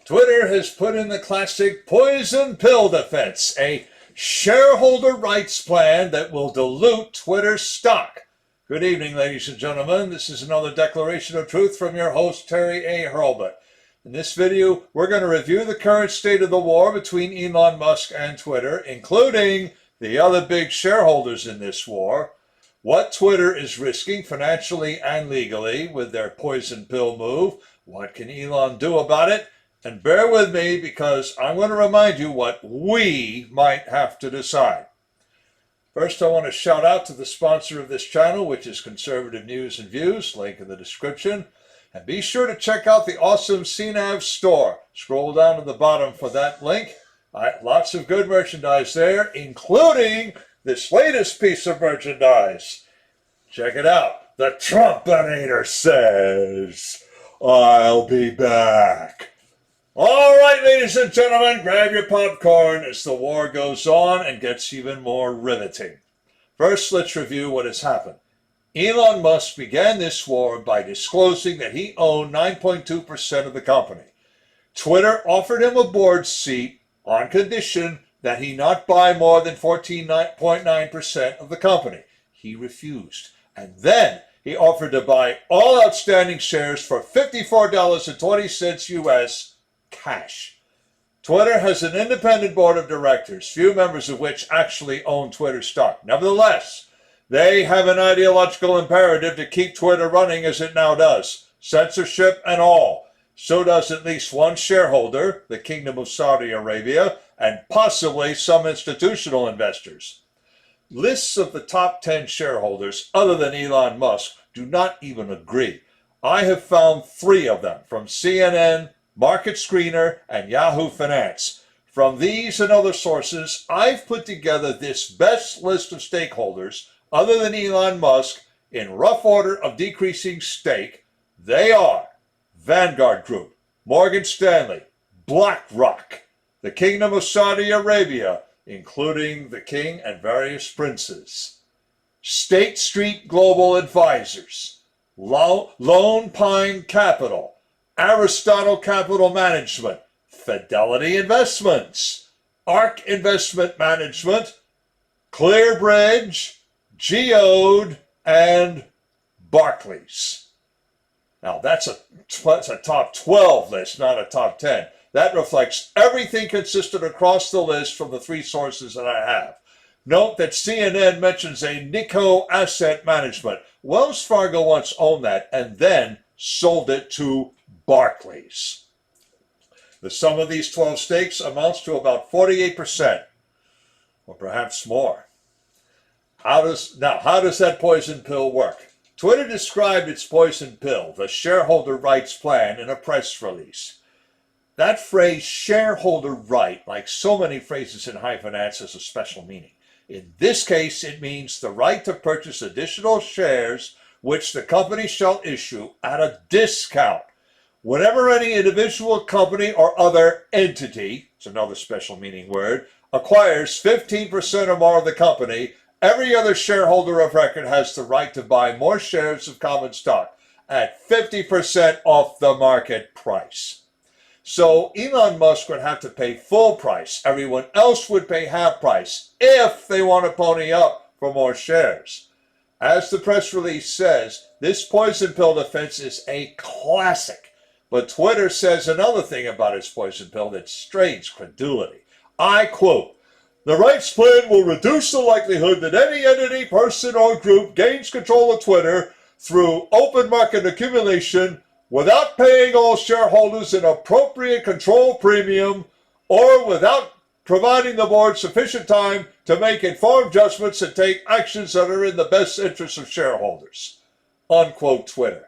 Twitter has put in the classic poison pill defense, a shareholder rights plan that will dilute Twitter stock. Good evening, ladies and gentlemen. This is another declaration of truth from your host, Terry A. Hurlbut. In this video, we're going to review the current state of the war between Elon Musk and Twitter, including the other big shareholders in this war, what Twitter is risking financially and legally with their poison pill move, what can Elon do about it, and bear with me because I'm going to remind you what we might have to decide. First, I want to shout out to the sponsor of this channel, which is Conservative News and Views, link in the description. And be sure to check out the awesome CNAV Store. Scroll down to the bottom for that link. Lots of good merchandise there, including this latest piece of merchandise. Check it out. The Trumpinator says, "I'll be back." All right, ladies and gentlemen, grab your popcorn as the war goes on and gets even more riveting. First, let's review what has happened. Elon Musk began this war by disclosing that he owned 9.2% of the company. Twitter offered him a board seat on condition that he not buy more than 14.9% of the company. He refused. And then he offered to buy all outstanding shares for $54.20 US cash. Twitter has an independent board of directors, few members of which actually own Twitter stock. Nevertheless, they have an ideological imperative to keep Twitter running as it now does, censorship and all. So does at least one shareholder, the Kingdom of Saudi Arabia, and possibly some institutional investors. Lists of the top 10 shareholders, other than Elon Musk, do not even agree. I have found 3 of them from CNN, Market Screener, and Yahoo Finance. From these and other sources, I've put together this best list of stakeholders, other than Elon Musk, in rough order of decreasing stake. They are Vanguard Group, Morgan Stanley, BlackRock, the Kingdom of Saudi Arabia, including the king and various princes, State Street Global Advisors, Lone Pine Capital, Aristotle Capital Management, Fidelity Investments, ARK Investment Management, ClearBridge, Geode, and Barclays. Now that's a top 12 list, not a top 10. That reflects everything consistent across the list from the 3 sources that I have. Note that CNN mentions a Nikko Asset Management. Wells Fargo once owned that and then sold it to Barclays. The sum of these 12 stakes amounts to about 48%, or perhaps more. How does that poison pill work? Twitter described its poison pill, the shareholder rights plan, in a press release. That phrase, shareholder right, like so many phrases in high finance, has a special meaning. In this case, it means the right to purchase additional shares which the company shall issue at a discount. Whenever any individual company or other entity, it's another special meaning word, acquires 15% or more of the company, every other shareholder of record has the right to buy more shares of common stock at 50% off the market price. So Elon Musk would have to pay full price. Everyone else would pay half price if they want to pony up for more shares. As the press release says, this poison pill defense is a classic. But Twitter says another thing about its poison pill that strains credulity. I quote, "The rights plan will reduce the likelihood that any entity, person, or group gains control of Twitter through open market accumulation without paying all shareholders an appropriate control premium or without providing the board sufficient time to make informed judgments and take actions that are in the best interest of shareholders." Unquote Twitter.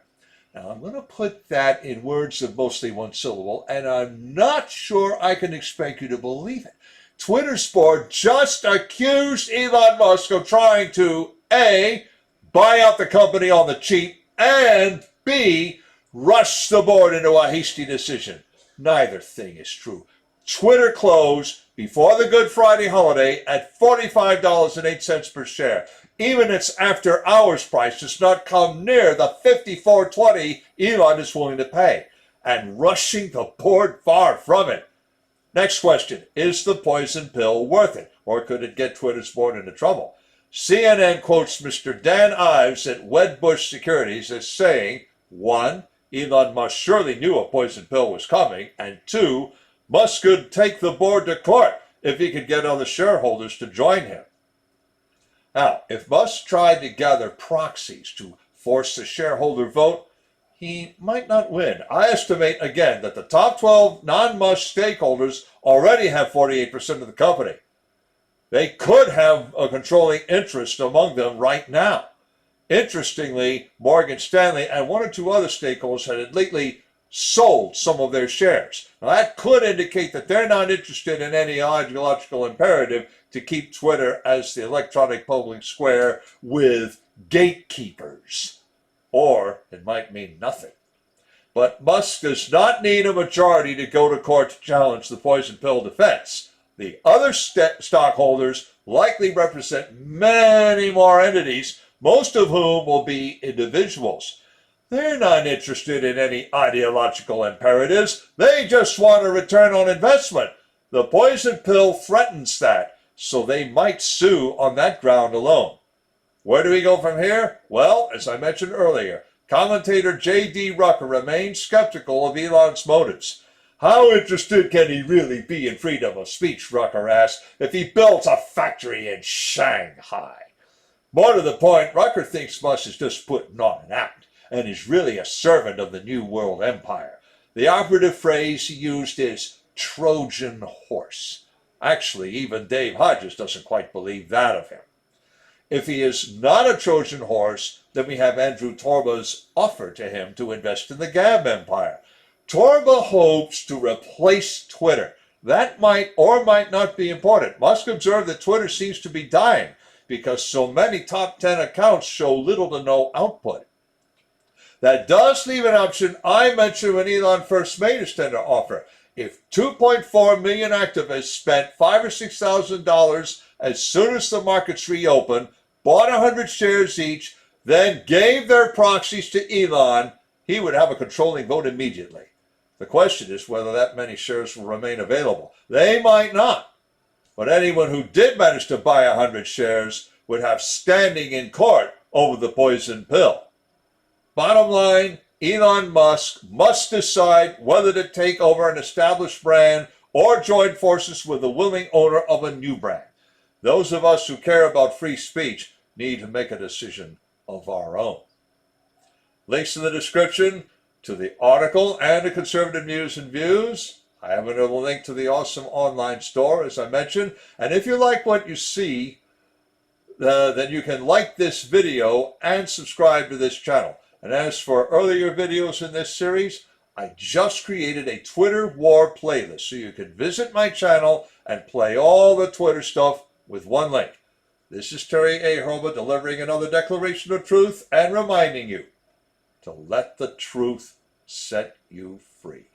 Now, I'm going to put that in words of mostly one syllable, and I'm not sure I can expect you to believe it. Twitter's board just accused Elon Musk of trying to, A, buy out the company on the cheap, and B, rush the board into a hasty decision. Neither thing is true. Twitter closed before the Good Friday holiday at $45.08 per share. Even its after-hours price does not come near the $54.20 Elon is willing to pay. and rushing the board far from it. Next question, is the poison pill worth it, or could it get Twitter's board into trouble? CNN quotes Mr. Dan Ives at Wedbush Securities as saying, 1. Elon Musk surely knew a poison pill was coming, and 2. Musk could take the board to court if he could get other shareholders to join him. Now, if Musk tried to gather proxies to force a shareholder vote, he might not win. I estimate, again, that the top 12 non-Musk stakeholders already have 48% of the company. They could have a controlling interest among them right now. Interestingly, Morgan Stanley and one or two other stakeholders had lately sold some of their shares. Now, that could indicate that they're not interested in any ideological imperative to keep Twitter as the electronic public square with gatekeepers. Or it might mean nothing. But Musk does not need a majority to go to court to challenge the poison pill defense. The other stockholders likely represent many more entities, most of whom will be individuals. They're not interested in any ideological imperatives. They just want a return on investment. The poison pill threatens that, so they might sue on that ground alone. Where do we go from here? Well, as I mentioned earlier, commentator J.D. Rucker remains skeptical of Elon's motives. How interested can he really be in freedom of speech, Rucker asked, if he builds a factory in Shanghai? More to the point, Rucker thinks Musk is just putting on an act and is really a servant of the New World Empire. The operative phrase he used is Trojan horse. Actually, even Dave Hodges doesn't quite believe that of him. If he is not a Trojan horse, then we have Andrew Torba's offer to him to invest in the Gab empire. Torba hopes to replace Twitter. That might or might not be important. Musk observed that Twitter seems to be dying because so many top 10 accounts show little to no output. That does leave an option I mentioned when Elon first made his tender offer. If 2.4 million activists spent $5,000 or $6,000 as soon as the markets reopened, bought 100 shares each, then gave their proxies to Elon, he would have a controlling vote immediately. The question is whether that many shares will remain available. They might not. But anyone who did manage to buy 100 shares would have standing in court over the poison pill. Bottom line, Elon Musk must decide whether to take over an established brand or join forces with the willing owner of a new brand. Those of us who care about free speech need to make a decision of our own. Links in the description to the article and to Conservative News and Views. I have another link to the awesome online store, as I mentioned. And if you like what you see, then you can like this video and subscribe to this channel. And as for earlier videos in this series, I just created a Twitter war playlist, so you can visit my channel and play all the Twitter stuff with one link. This is Terry A. Hroba delivering another declaration of truth and reminding you to let the truth set you free.